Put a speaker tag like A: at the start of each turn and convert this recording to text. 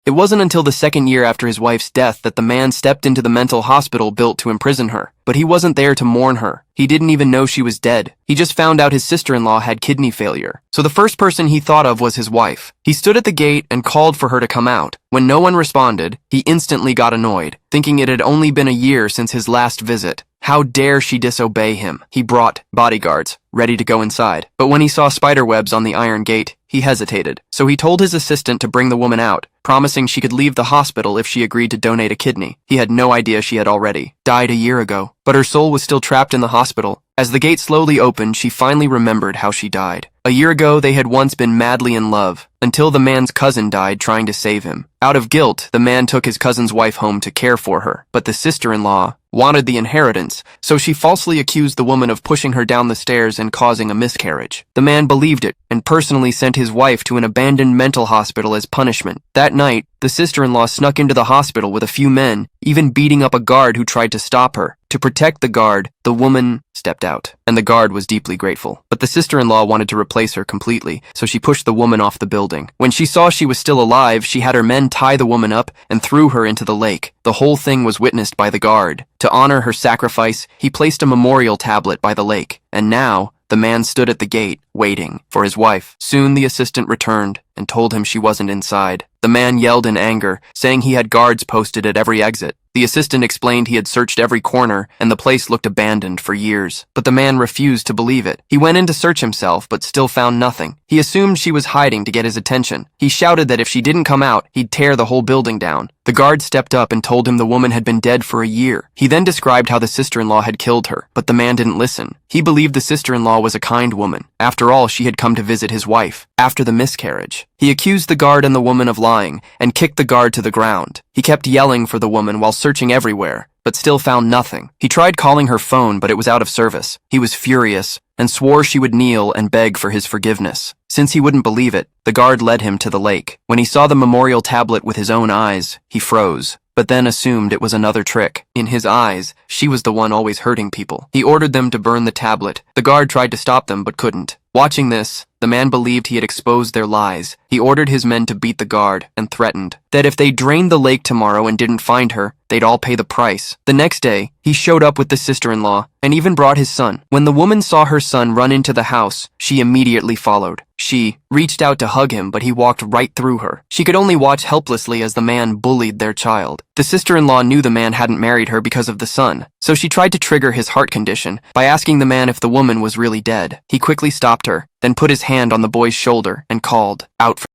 A: It wasn't until the second year after his wife's death that the man stepped into the mental hospital built to imprison her. But he wasn't there to mourn her. He didn't even know she was dead. He just found out his sister-in-law had kidney failure. So the first person he thought of was his wife. He stood at the gate and called for her to come out. When no one responded, he instantly got annoyed, thinking it had only been a year since his last visit. How dare she disobey him? He brought bodyguards, ready to go inside. But when he saw spiderwebs on the iron gate, he hesitated. So he told his assistant to bring the woman out, promising she could leave the hospital if she agreed to donate a kidney. He had no idea she had already died a year ago, but her soul was still trapped in the hospital. As the gate slowly opened, she finally remembered how she died. A year ago, they had once been madly in love, until the man's cousin died trying to save him. Out of guilt, the man took his cousin's wife home to care for her, but the sister-in-law wanted the inheritance, so she falsely accused the woman of pushing her down the stairs and causing a miscarriage. The man believed it and personally sent his wife to an abandoned mental hospital as punishment. That night, the sister-in-law snuck into the hospital with a few men, even beating up a guard who tried to stop her. To protect the guard, the woman stepped out, and the guard was deeply grateful. But the sister-in-law wanted to replace her completely, so she pushed the woman off the building. When she saw she was still alive, she had her men tie the woman up and threw her into the lake. The whole thing was witnessed by the guard. To honor her sacrifice, he placed a memorial tablet by the lake, and now the man stood at the gate, waiting for his wife. Soon the assistant returned and told him she wasn't inside. The man yelled in anger, saying he had guards posted at every exit. The assistant explained he had searched every corner, and the place looked abandoned for years. But the man refused to believe it. He went in to search himself, but still found nothing. He assumed she was hiding to get his attention. He shouted that if she didn't come out, he'd tear the whole building down. The guard stepped up and told him the woman had been dead for a year. He then described how the sister-in-law had killed her, but the man didn't listen. He believed the sister-in-law was a kind woman. After all, she had come to visit his wife after the miscarriage. He accused the guard and the woman of lying and kicked the guard to the ground. He kept yelling for the woman while searching everywhere, but still found nothing. He tried calling her phone, but it was out of service. He was furious and swore she would kneel and beg for his forgiveness. Since he wouldn't believe it, the guard led him to the lake. When he saw the memorial tablet with his own eyes, he froze, but then assumed it was another trick. In his eyes, she was the one always hurting people. He ordered them to burn the tablet. The guard tried to stop them, but couldn't. Watching this, the man believed he had exposed their lies. He ordered his men to beat the guard and threatened that if they drained the lake tomorrow and didn't find her, they'd all pay the price. The next day, he showed up with the sister-in-law and even brought his son. When the woman saw her son run into the house, she immediately followed. She reached out to hug him, but he walked right through her. She could only watch helplessly as the man bullied their child. The sister-in-law knew the man hadn't married her because of the son, so she tried to trigger his heart condition by asking the man if the woman was really dead. He quickly stopped her, then put his hand on the boy's shoulder and called out for